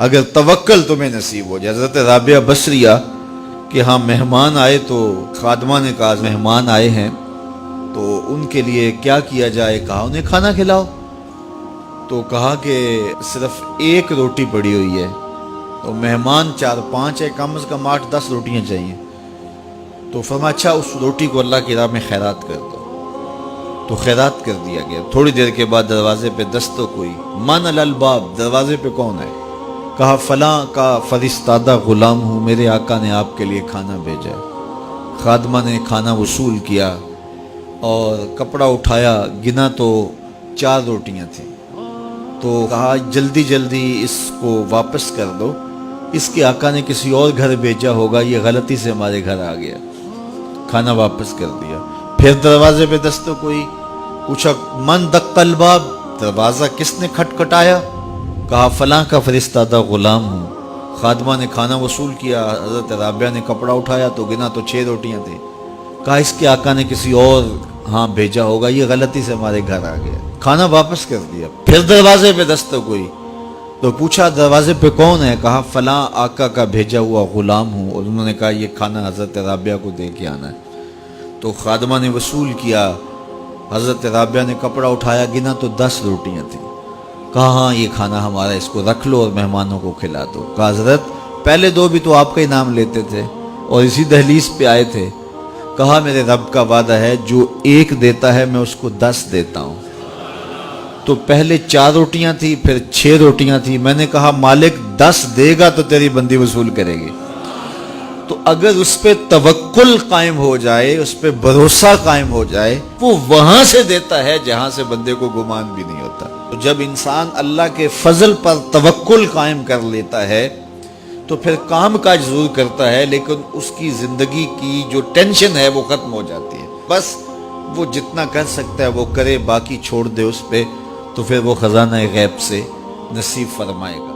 اگر توکل تمہیں نصیب ہو جائے. حضرت رابعہ بصریہ کہ ہاں مہمان آئے تو خادمہ نے کہا مہمان آئے ہیں تو ان کے لیے کیا کیا جائے. کہا انہیں کھانا کھلاؤ. تو کہا کہ صرف ایک روٹی پڑی ہوئی ہے تو مہمان 4-5 ہے، کم از کم 8-10 روٹیاں چاہیے. تو فرمایا اچھا اس روٹی کو اللہ کی راہ میں خیرات کر دو. تو خیرات کر دیا گیا. تھوڑی دیر کے بعد دروازے پہ دستک ہوئی. من الباب، دروازے پہ کون ہے؟ کہا فلاں کا فرستادہ غلام ہوں، میرے آقا نے آپ کے لیے کھانا بھیجا. خادمہ نے کھانا وصول کیا اور کپڑا اٹھایا، گنا تو 4 روٹیاں تھیں. تو کہا جلدی جلدی اس کو واپس کر دو، اس کے آقا نے کسی اور گھر بھیجا ہوگا، یہ غلطی سے ہمارے گھر آ گیا. کھانا واپس کر دیا. پھر دروازے پہ دستک ہوئی. پوچھا من دق الباب، دروازہ کس نے کھٹکھٹایا؟ کہا فلاں کا فرستادہ غلام ہوں. خادمہ نے کھانا وصول کیا. حضرت رابعہ نے کپڑا اٹھایا تو گنا تو 6 روٹیاں تھیں. کہا اس کے آقا نے کسی اور ہاں بھیجا ہوگا، یہ غلطی سے ہمارے گھر آ گیا. کھانا واپس کر دیا. پھر دروازے پہ دستک ہوئی تو پوچھا دروازے پہ کون ہے؟ کہا فلاں آقا کا بھیجا ہوا غلام ہوں. اور انہوں نے کہا یہ کھانا حضرت رابعہ کو دے کے آنا ہے. تو خادمہ نے وصول کیا. حضرت رابعہ نے کپڑا اٹھایا، گنا تو 10 روٹیاں تھیں. کہا ہاں یہ کھانا ہمارا، اس کو رکھ لو اور مہمانوں کو کھلا دو. کہا حضرت پہلے 2 بھی تو آپ کا ہی نام لیتے تھے اور اسی دہلیز پہ آئے تھے. کہا میرے رب کا وعدہ ہے جو 1 دیتا ہے میں اس کو 10 دیتا ہوں. تو پہلے 4 روٹیاں تھی، پھر 6 روٹیاں تھی. میں نے کہا مالک 10 دے گا تو تیری بندی وصول کرے گی. تو اگر اس پہ توکل قائم ہو جائے، اس پہ بھروسہ قائم ہو جائے، وہ وہاں سے دیتا ہے جہاں سے بندے کو گمان بھی نہیں ہوتا. تو جب انسان اللہ کے فضل پر توکل قائم کر لیتا ہے تو پھر کام کاج ضرور کرتا ہے، لیکن اس کی زندگی کی جو ٹینشن ہے وہ ختم ہو جاتی ہے. بس وہ جتنا کر سکتا ہے وہ کرے، باقی چھوڑ دے اس پہ، تو پھر وہ خزانہ غیب سے نصیب فرمائے گا.